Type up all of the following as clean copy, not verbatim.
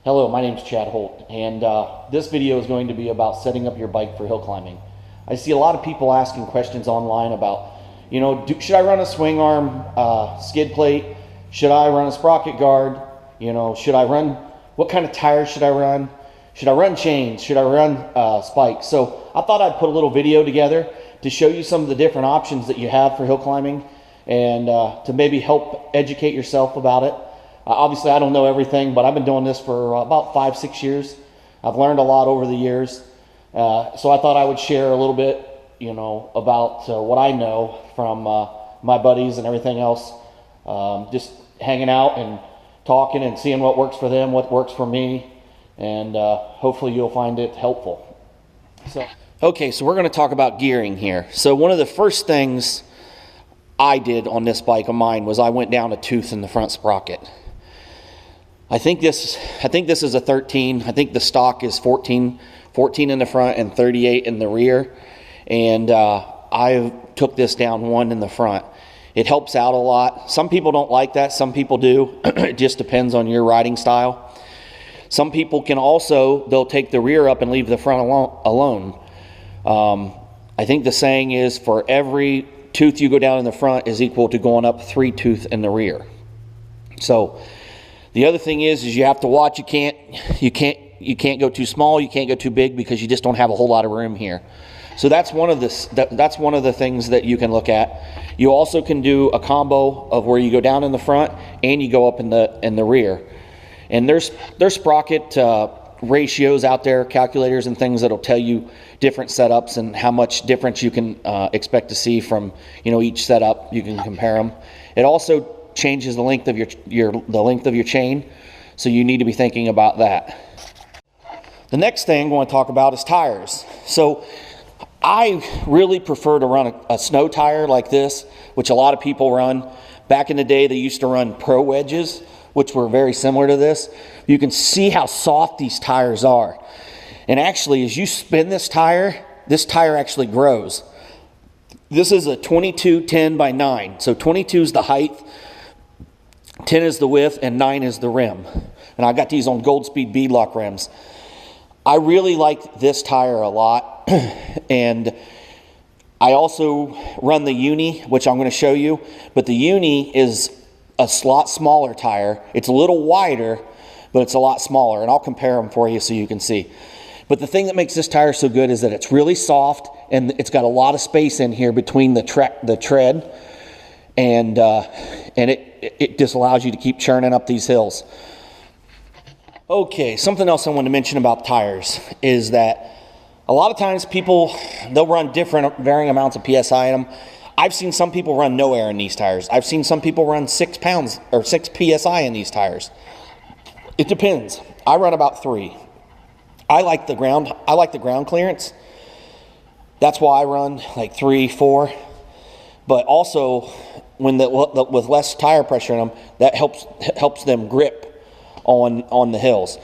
Hello, my name is Chad Holt, and this video is going to be about setting up your bike for hill climbing. I see a lot of people asking questions online about, should I run a swing arm skid plate? Should I run a sprocket guard? What kind of tires should I run? Should I run chains? Should I run spikes? So I thought I'd put a little video together to show you some of the different options that you have for hill climbing and to maybe help educate yourself about it. Obviously, I don't know everything, but I've been doing this for about 5-6 years. I've learned a lot over the years. So I thought I would share a little bit, about what I know from my buddies and everything else. Just hanging out and talking and seeing what works for them, what works for me, and hopefully you'll find it helpful. Okay, so we're going to talk about gearing here. So one of the first things I did on this bike of mine was I went down a tooth in the front sprocket. I think this is a 13. I think the stock is 14 in the front and 38 in the rear. And I took this down 1 in the front. It helps out a lot. Some people don't like that. Some people do. It just depends on your riding style. Some people can also, they'll take the rear up and leave the front alone. I think the saying is for every tooth you go down in the front is equal to going up 3 tooth in the rear. So the other thing is you have to watch. You can't go too small. You can't go too big because you just don't have a whole lot of room here. So that's one of the things that you can look at. You also can do a combo of where you go down in the front and you go up in the rear. And there's sprocket ratios out there, calculators and things that'll tell you different setups and how much difference you can expect to see from each setup. You can compare them. It also changes the length of your chain, so you need to be thinking about that. The next thing I want to talk about is tires. So I really prefer to run a snow tire like this, which a lot of people run. Back in the day, they used to run pro wedges, which were very similar to this. You can see how soft these tires are. And actually, as you spin this tire actually grows. This is a 22 10 by 9. So 22 is the height, 10 is the width, and 9 is the rim. And I got these on Goldspeed beadlock rims. I really like this tire a lot. And I also run the Uni, which I'm going to show you. But the Uni is a lot smaller tire. It's a little wider, but it's a lot smaller. And I'll compare them for you so you can see. But the thing that makes this tire so good is that it's really soft and it's got a lot of space in here between the tread, and it just allows you to keep churning up these hills. Okay, something else I want to mention about tires is that a lot of times they'll run varying amounts of PSI in them. I've seen some people run no air in these tires. I've seen some people run 6 pounds or 6 PSI in these tires. It depends. I run about 3. I like the ground clearance. That's why I run like 3, 4. But also, with less tire pressure in them, that helps them grip on the hills.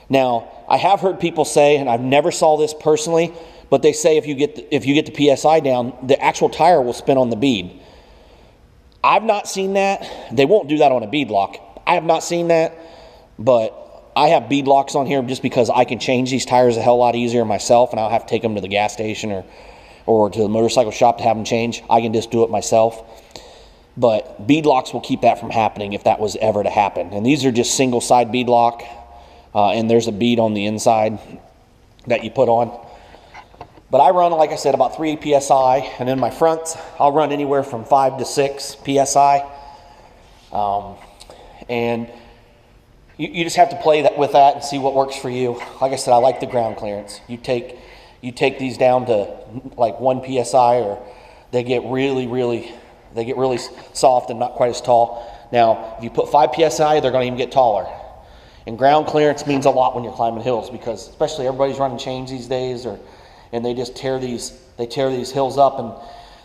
Now, I have heard people say, and I've never saw this personally, but they say if you get the PSI down, the actual tire will spin on the bead. I've not seen that. They won't do that on a bead lock. I have not seen that, but I have bead locks on here just because I can change these tires a hell lot easier myself, and I don't have to take them to the gas station or to the motorcycle shop to have them changed. I can just do it myself. But bead locks will keep that from happening if that was ever to happen. And these are just single side bead lock, and there's a bead on the inside that you put on. But I run, like I said, about 3 PSI, and in my front, I'll run anywhere from 5 to 6 PSI. And you just have to play with that and see what works for you. Like I said, I like the ground clearance. You take these down to like 1 PSI, or they get really soft and not quite as tall. Now, if you put 5 PSI, they're going to even get taller. And ground clearance means a lot when you're climbing hills, because especially everybody's running chains these days, and they just tear these hills up, and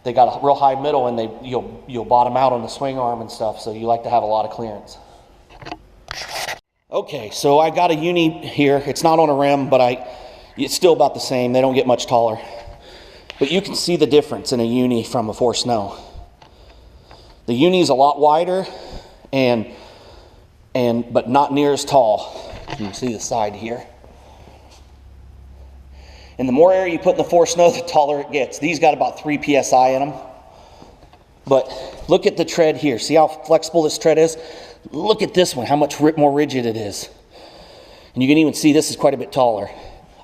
they got a real high middle, and you'll bottom out on the swing arm and stuff. So you like to have a lot of clearance. Okay, so I got a Uni here. It's not on a rim, but it's still about the same. They don't get much taller. But you can see the difference in a Uni from a Force Snow. The Uni is a lot wider, but not near as tall. You can see the side here. And the more air you put in the forced snow, the taller it gets. These got about 3 psi in them. But look at the tread here. See how flexible this tread is? Look at this one, how much more rigid it is. And you can even see this is quite a bit taller.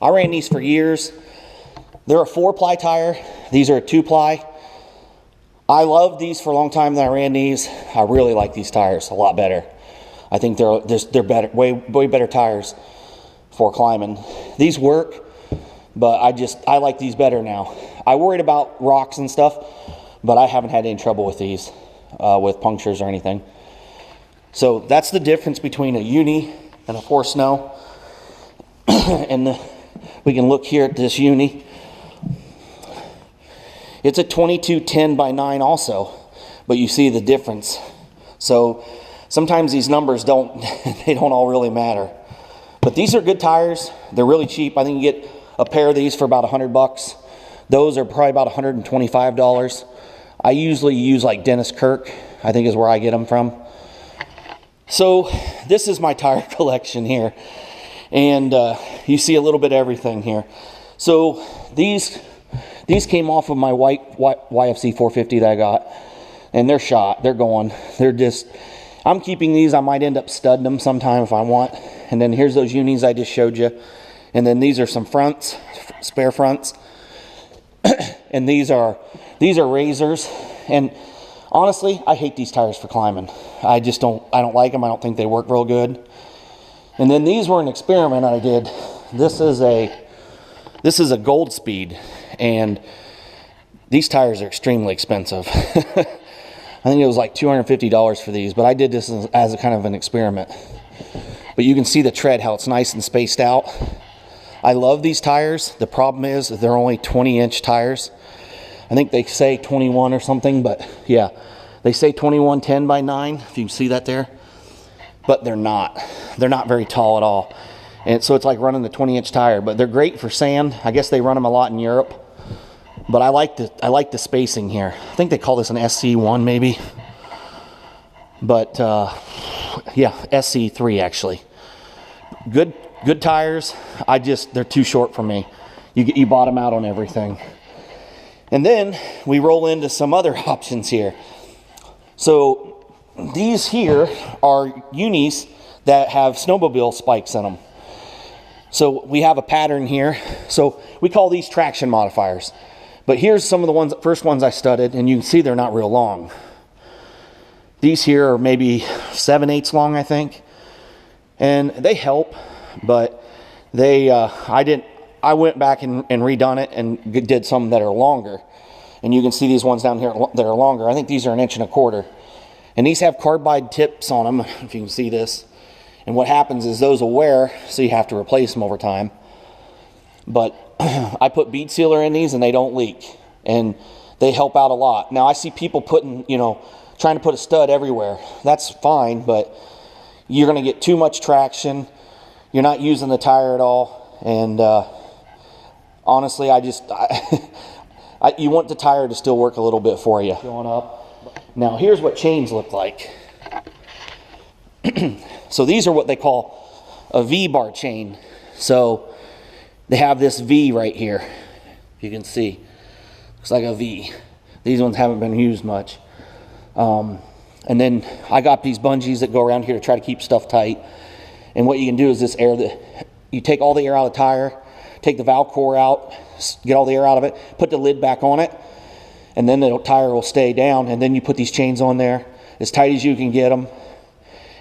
I ran these for years. They're a 4-ply tire. These are a 2-ply. I loved these for a long time. Then I ran these. I really like these tires a lot better. I think they're better, way better tires for climbing. These work, but I like these better now. I worried about rocks and stuff, but I haven't had any trouble with these, with punctures or anything. So that's the difference between a uni and a forced snow. And we can look here at this uni. It's a 2210 by 9 also, but you see the difference. So sometimes these numbers they don't all really matter. But these are good tires. They're really cheap. I think you get a pair of these for about $100. Those are probably about $125. I usually use like Dennis Kirk, I think is where I get them from. So this is my tire collection here. And you see a little bit of everything here. So these came off of my white YFC 450 that I got. And they're shot. They're going. I'm keeping these. I might end up studding them sometime if I want. And then here's those unis I just showed you. And then these are some fronts, spare fronts. And these are razors. And honestly, I hate these tires for climbing. I don't like them. I don't think they work real good. And then these were an experiment I did. This is a Gold Speed, and these tires are extremely expensive. I think it was like $250 for these, but I did this as a kind of an experiment. But you can see the tread, how it's nice and spaced out. I love these tires. The problem is that they're only 20-inch tires. I think they say 21 or something, but yeah, they say 2110 by 9, if you can see that there. But they're not. They're not very tall at all. And so it's like running the 20-inch tire, but they're great for sand. I guess they run them a lot in Europe. But I like the spacing here. I think they call this an SC1 maybe. But yeah, SC3 actually. Good tires. They're too short for me. You bottom out on everything. And then we roll into some other options here. So these here are unis that have snowmobile spikes in them. So we have a pattern here. So we call these traction modifiers. But here's some of the first ones I studded, and you can see they're not real long. These here are maybe 7/8 long, I think. And they help, but I went back and redone it and did some that are longer. And you can see these ones down here that are longer. I think these are 1.25 inches. And these have carbide tips on them, if you can see this. And what happens is those will wear, so you have to replace them over time. But I put bead sealer in these and they don't leak. And they help out a lot. Now I see people trying to put a stud everywhere. That's fine, but you're going to get too much traction. You're not using the tire at all. And honestly, you want the tire to still work a little bit for you. Going up. Now here's what chains look like. So these are what they call a V-bar chain. So they have this V right here. You can see. Looks like a V. These ones haven't been used much. And then I got these bungees that go around here to try to keep stuff tight. And what you can do is this air, you take all the air out of the tire, take the valve core out, get all the air out of it, put the lid back on it, and then the tire will stay down. And then you put these chains on there as tight as you can get them,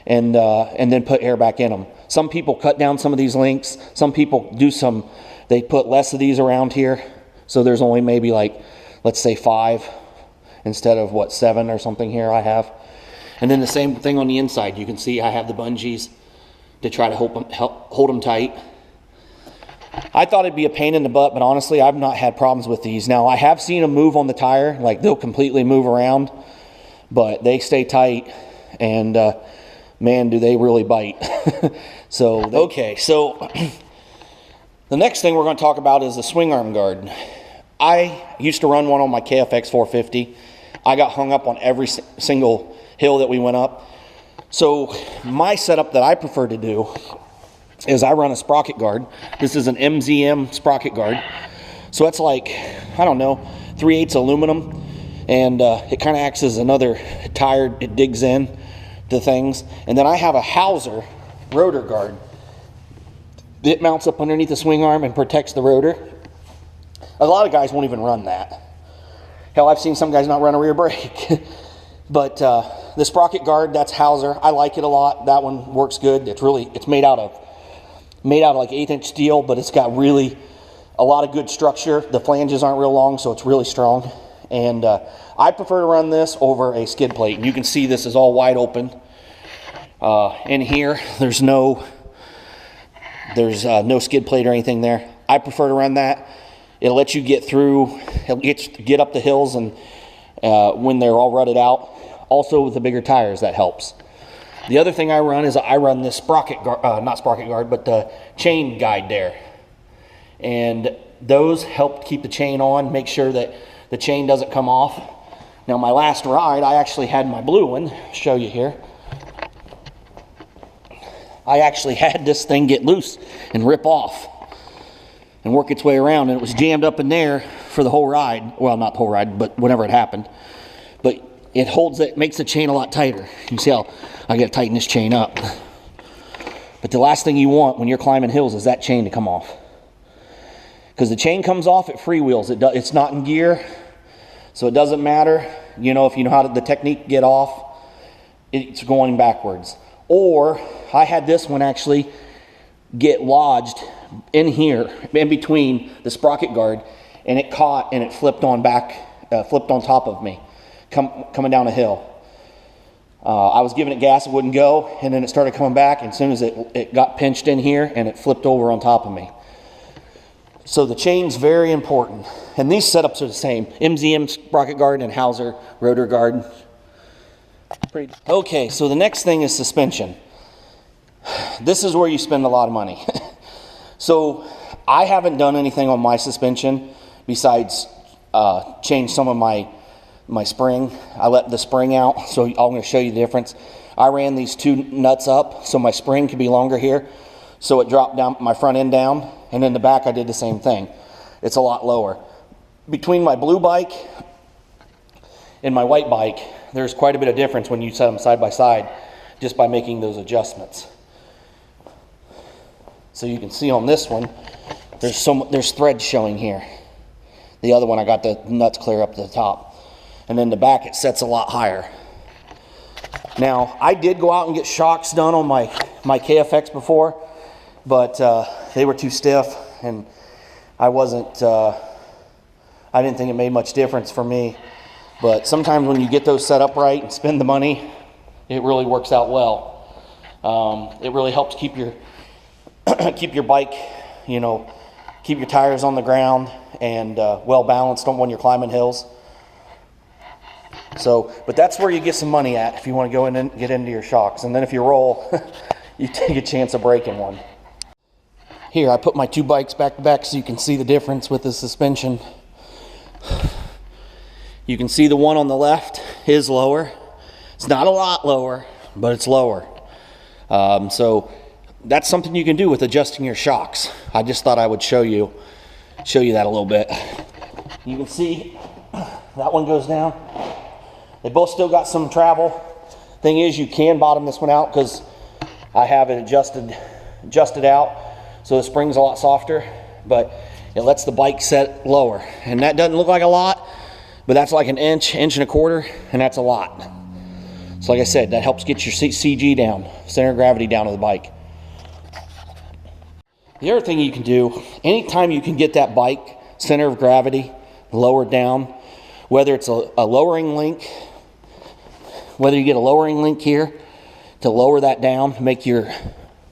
and then put air back in them. Some people cut down some of these links. Some people they put less of these around here. So there's only maybe like, let's say 5 instead of 7 or something here I have. And then the same thing on the inside. You can see I have the bungees to try to hold them tight. I thought it'd be a pain in the butt, but honestly, I've not had problems with these. Now, I have seen them move on the tire, like they'll completely move around, but they stay tight, and man, do they really bite. So the next thing we're going to talk about is the swing arm guard. I used to run one on my KFX 450. I got hung up on every single hill that we went up. So my setup that I prefer to do is I run a sprocket guard. This is an MZM sprocket guard. So that's like, I don't know, 3/8 aluminum. And it kind of acts as another tire. It digs in to things. And then I have a Hauser rotor guard. It mounts up underneath the swing arm and protects the rotor. A lot of guys won't even run that. Hell, I've seen some guys not run a rear brake. But the sprocket guard, that's Hauser. I like it a lot. That one works good. It's made out of like 1/8 steel, but it's got really a lot of good structure. The flanges aren't real long, so it's really strong. And I prefer to run this over a skid plate. And you can see this is all wide open. In here, there's no skid plate or anything there. I prefer to run that. It'll let you get through, get up the hills, and when they're all rutted out. Also with the bigger tires, that helps. The other thing I run is I run this sprocket guard, not sprocket guard, but the chain guide there. And those help keep the chain on, make sure that the chain doesn't come off. Now my last ride, I actually had my blue one, show you here. I actually had this thing get loose and rip off and work its way around, and it was jammed up in there for the whole ride. Well, not the whole ride, but whenever it happened. But it holds it, makes the chain a lot tighter. You can see how I got to tighten this chain up. But the last thing you want when you're climbing hills is that chain to come off. Because the chain comes off, it freewheels. It's not in gear, so it doesn't matter. You know, if you know how the technique get off, it's going backwards. Or I had this one actually get lodged in here, in between the sprocket guard, and it caught and it flipped on top of me, coming down a hill. I was giving it gas, it wouldn't go, and then it started coming back, and as soon as it got pinched in here, and it flipped over on top of me. So the chain's very important. And these setups are the same. MZM sprocket guard and Hauser rotor guard. Okay, so the next thing is suspension. This is where you spend a lot of money. So I haven't done anything on my suspension besides change some of my spring. I let the spring out, so I'm going to show you the difference. I ran these two nuts up so my spring could be longer here. So it dropped down my front end down, and in the back I did the same thing. It's a lot lower. Between my blue bike and my white bike, there's quite a bit of difference when you set them side by side just by making those adjustments. So you can see on this one, there's threads showing here. The other one I got the nuts clear up to the top. And then the back it sets a lot higher. Now I did go out and get shocks done on my KFX before, but they were too stiff, and I didn't think it made much difference for me. But sometimes when you get those set up right and spend the money, it really works out well. It really helps keep your bike, you know, keep your tires on the ground and well balanced when you're climbing hills. So, but that's where you get some money at if you want to go in and get into your shocks. And then if you roll, you take a chance of breaking one. Here, I put my two bikes back to back so you can see the difference with the suspension. You can see the one on the left is lower. It's not a lot lower, but it's lower. So that's something you can do with adjusting your shocks. I just thought I would show you that a little bit. You can see that one goes down. They both still got some travel. Thing is, you can bottom this one out because I have it adjusted out, so the spring's a lot softer, but it lets the bike set lower. And that doesn't look like a lot, but that's like an inch and a quarter, and that's a lot. So like I said, that helps get your CG down, center of gravity down of the bike. The other thing you can do, anytime you can get that bike center of gravity lowered down, whether it's a lowering link, whether you get a lowering link here to lower that down, make your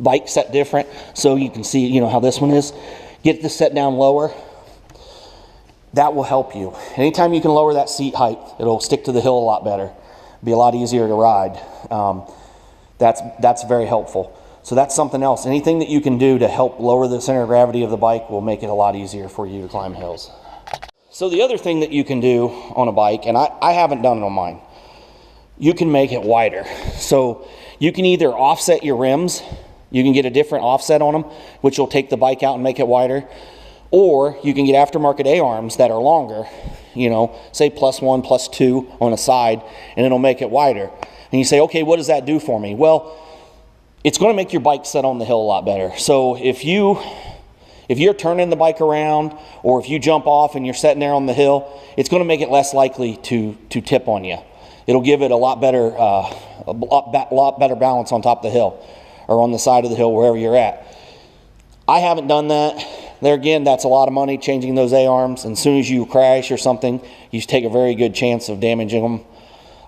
bike set different, so you can see, you know, how this one is. Get this set down lower. That will help you. Anytime you can lower that seat height, it'll stick to the hill a lot better. Be a lot easier to ride. That's very helpful. So that's something else. Anything that you can do to help lower the center of gravity of the bike will make it a lot easier for you to climb hills. So the other thing that you can do on a bike, and I haven't done it on mine, you can make it wider. So you can either offset your rims. You can get a different offset on them, which will take the bike out and make it wider. Or you can get aftermarket A-arms that are longer, you know, say +1, +2 on a side, and it'll make it wider. And you say, okay, what does that do for me? Well, it's going to make your bike set on the hill a lot better. So if you're turning the bike around, or if you jump off and you're sitting there on the hill, it's going to make it less likely to tip on you. It'll give it a lot better balance on top of the hill, or on the side of the hill, wherever you're at. I haven't done that. There again, that's a lot of money changing those A-arms, and as soon as you crash or something, you take a very good chance of damaging them.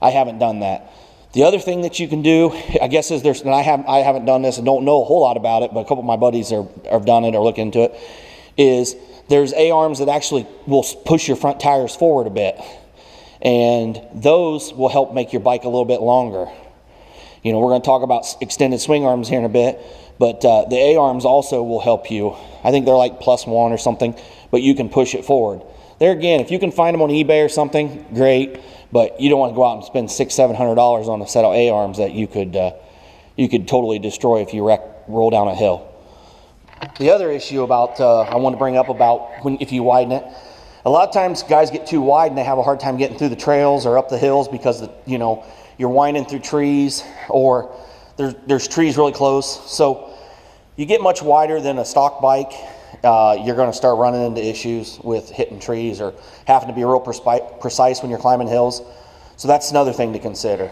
I haven't done that. The other thing that you can do, I guess, is and I haven't done this and don't know a whole lot about it, but a couple of my buddies have done it or look into it, is there's A-arms that actually will push your front tires forward a bit, and those will help make your bike a little bit longer. You know, we're going to talk about extended swing arms here in a bit, but the A-arms also will help you. I think they're like +1 or something, but you can push it forward. There again, if you can find them on eBay or something, great, but you don't want to go out and spend $600-700 on a set of A-arms that you could totally destroy if you roll down a hill. The other issue about I want to bring up about if you widen it, a lot of times guys get too wide and they have a hard time getting through the trails or up the hills because you're winding through trees, or there's trees really close. So you get much wider than a stock bike, you're going to start running into issues with hitting trees or having to be real precise when you're climbing hills. So that's another thing to consider.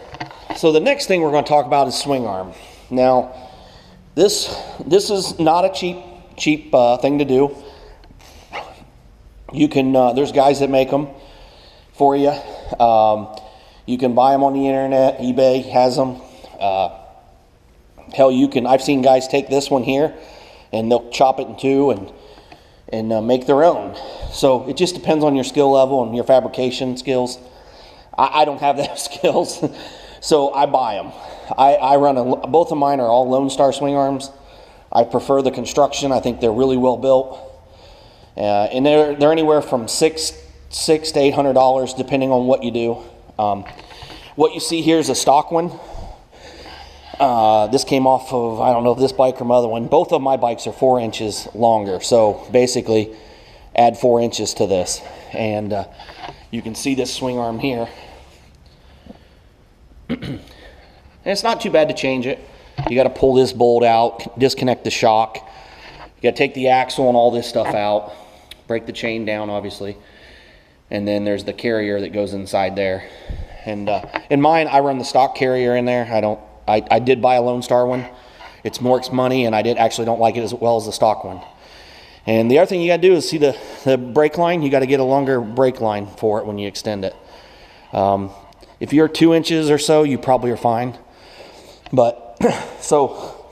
So the next thing we're going to talk about is swing arm. Now, this is not a cheap thing to do. You can there's guys that make them for you. You can buy them on the internet. eBay has them. Hell, I've seen guys take this one here and they'll chop it in two and make their own. So it just depends on your skill level and your fabrication skills. I don't have those skills, so I buy them. I run both of mine are all Lone Star swing arms. I prefer the construction. I think they're really well built, and they're anywhere from $600 to $800 depending on what you do. What you see here is a stock one. This came off of, I don't know if this bike or my other one. Both of my bikes are 4 inches longer, so basically add 4 inches to this, and you can see this swing arm here. And it's not too bad to change it. You got to pull this bolt out, disconnect the shock. You got to take the axle and all this stuff out, break the chain down, obviously, and then there's the carrier that goes inside there. And in mine, I run the stock carrier in there. I did buy a Lone Star one. It's more money, and I actually don't like it as well as the stock one. And the other thing you got to do is see the brake line. You got to get a longer brake line for it when you extend it. If you're 2 inches or so, you probably are fine. But so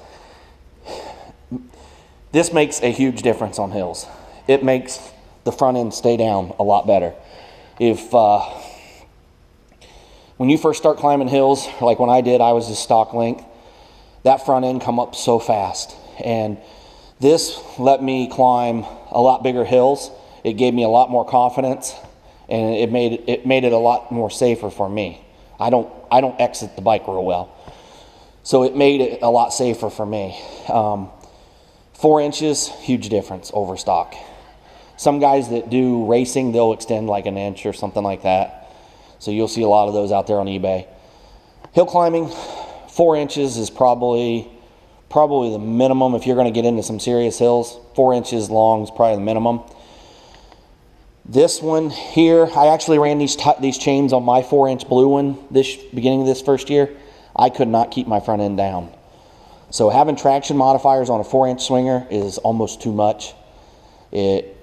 this makes a huge difference on hills. It makes the front end stay down a lot better. When you first start climbing hills, like when I did, I was just stock length. That front end come up so fast, and this let me climb a lot bigger hills. It gave me a lot more confidence, and it made it a lot more safer for me. I don't exit the bike real well, so it made it a lot safer for me. 4 inches, huge difference over stock. Some guys that do racing, they'll extend like an inch or something like that. So you'll see a lot of those out there on eBay. Hill climbing, 4 inches is probably the minimum if you're going to get into some serious hills. 4 inches long is probably the minimum. This one here, I actually ran these chains on my 4-inch blue one beginning of this first year. I could not keep my front end down. So having traction modifiers on a 4-inch swinger is almost too much. It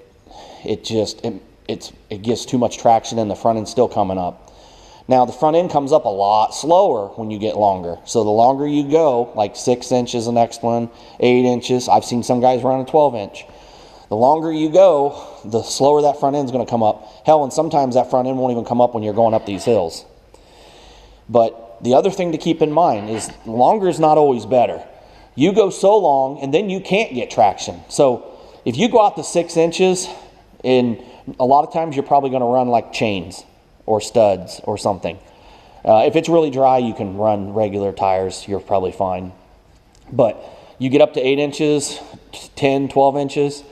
gets too much traction and the front end's still coming up. Now the front end comes up a lot slower when you get longer. So the longer you go, like 6 inches the next one, 8 inches. I've seen some guys run a 12-inch. The longer you go, the slower that front end's going to come up. Hell, and sometimes that front end won't even come up when you're going up these hills. But the other thing to keep in mind is longer is not always better. You go so long and then you can't get traction. So if you go out to 6 inches, a lot of times you're probably going to run like chains or studs or something. If it's really dry, you can run regular tires. You're probably fine. But you get up to 8 inches, 10, 12 inches,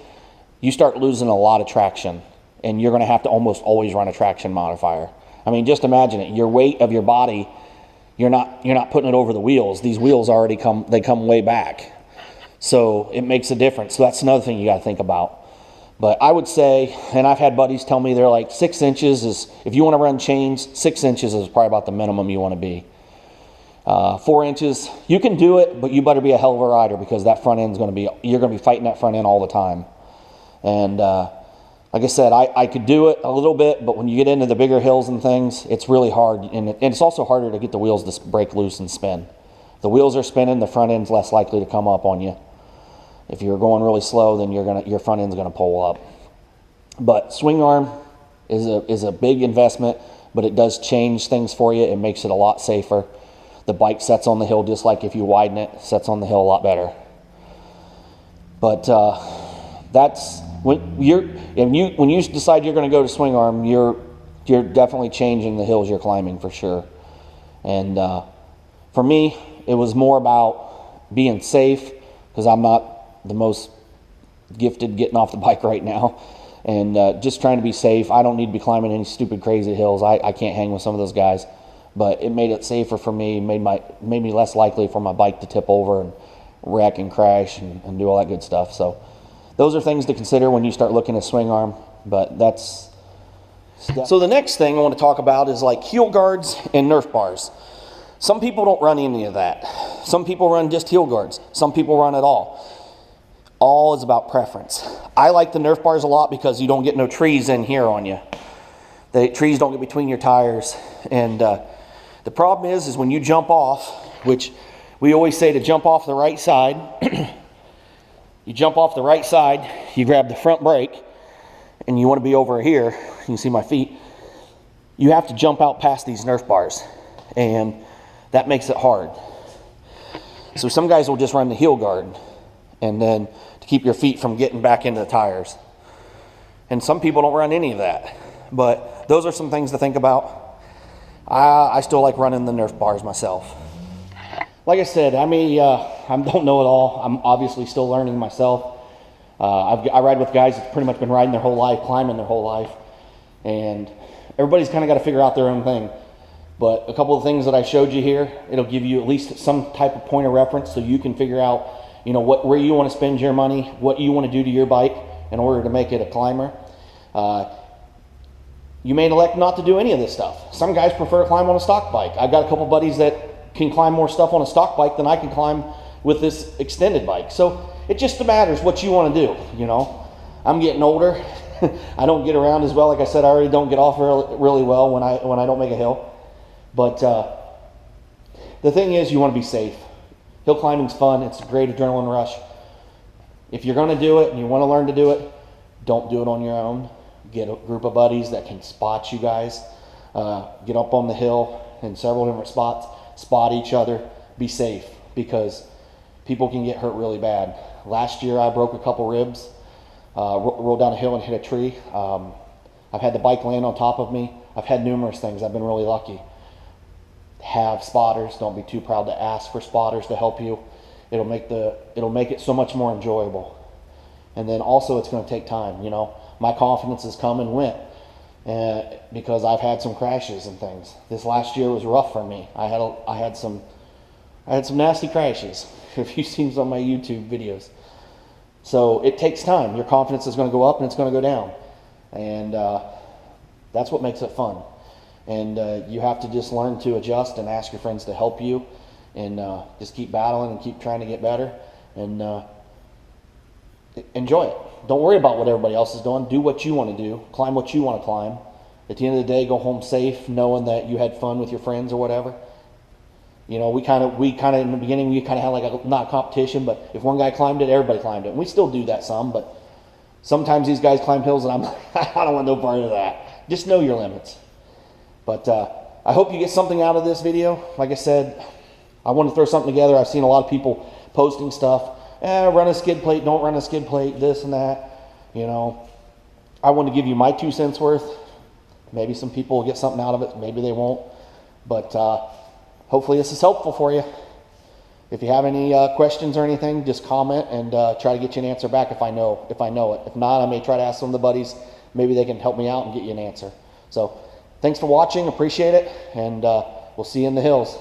you start losing a lot of traction, and you're going to have to almost always run a traction modifier. I mean, just imagine it. Your weight of your body, you're not putting it over the wheels. These wheels already come way back. So it makes a difference. So that's another thing you got to think about. But I would say, and I've had buddies tell me they're like 6 inches is, if you want to run chains, 6 inches is probably about the minimum you want to be. 4 inches, you can do it, but you better be a hell of a rider, because that front end's going to be, you're going to be fighting that front end all the time. And like I said, I could do it a little bit, but when you get into the bigger hills and things, it's really hard. And it's also harder to get the wheels to break loose and spin. The wheels are spinning, the front end's less likely to come up on you. If you're going really slow, then your front end's going to pull up. But swing arm is a big investment, but it does change things for you. It makes it a lot safer. The bike sets on the hill just like if you widen it, sets on the hill a lot better. But that's when you decide you're going to go to swing arm, you're definitely changing the hills you're climbing for sure. And for me, it was more about being safe, because I'm not the most gifted getting off the bike right now, and just trying to be safe. I don't need to be climbing any stupid crazy hills. I can't hang with some of those guys, but it made it safer for me, made me less likely for my bike to tip over and wreck and crash and do all that good stuff. So those are things to consider when you start looking at swing arm. But so the next thing I want to talk about is like heel guards and Nerf bars. Some people don't run any of that. Some people run just heel guards. Some people run it all. All is about preference. I like the Nerf bars a lot because you don't get no trees in here on you. The trees don't get between your tires. And the problem is when you jump off, which we always say to jump off the right side, you jump off the right side, you grab the front brake, and you want to be over here. You can see my feet. You have to jump out past these Nerf bars, and that makes it hard. So some guys will just run the heel guard, and then to keep your feet from getting back into the tires. And some people don't run any of that. But those are some things to think about. I still like running the Nerf bars myself. Like I said, I don't know it all. I'm obviously still learning myself. I ride with guys that's pretty much been riding their whole life, climbing their whole life. And everybody's kind of got to figure out their own thing. But a couple of things that I showed you here, it'll give you at least some type of point of reference so you can figure out, where you want to spend your money, what you want to do to your bike in order to make it a climber. You may elect not to do any of this stuff. Some guys prefer to climb on a stock bike. I've got a couple buddies that can climb more stuff on a stock bike than I can climb with this extended bike. So it just matters what you want to do, I'm getting older. I don't get around as well. Like I said, I already don't get off really well when I don't make a hill. But the thing is, you want to be safe. Hill climbing's fun. It's a great adrenaline rush. If you're going to do it and you want to learn to do it, don't do it on your own. Get a group of buddies that can spot you guys. Get up on the hill in several different spots. Spot each other. Be safe, because people can get hurt really bad. Last year I broke a couple ribs. Rolled down a hill and hit a tree. I've had the bike land on top of me. I've had numerous things. I've been really lucky. Have spotters. Don't be too proud to ask for spotters to help you. It'll make it so much more enjoyable. And then also it's going to take time. My confidence has come and went because I've had some crashes and things. This last year was rough for me. I had some nasty crashes. If you've seen some of my YouTube videos. So it takes time. Your confidence is going to go up and it's going to go down. And that's what makes it fun. And you have to just learn to adjust and ask your friends to help you, and just keep battling and keep trying to get better, and enjoy it. Don't worry about what everybody else is doing. Do what you want to do. Climb what you want to climb. At the end of the day, go home safe, knowing that you had fun with your friends or whatever. We kind of in the beginning, we kind of had like a, not a competition, but if one guy climbed it, everybody climbed it. And we still do that some, but sometimes these guys climb hills and I'm like, I don't want no part of that. Just know your limits. But I hope you get something out of this video. Like I said, I want to throw something together. I've seen a lot of people posting stuff. Run a skid plate, don't run a skid plate, this and that. I want to give you my 2 cents worth. Maybe some people will get something out of it. Maybe they won't. But hopefully this is helpful for you. If you have any questions or anything, just comment and try to get you an answer back if I know it. If not, I may try to ask some of the buddies. Maybe they can help me out and get you an answer. So thanks for watching. Appreciate it. And we'll see you in the hills.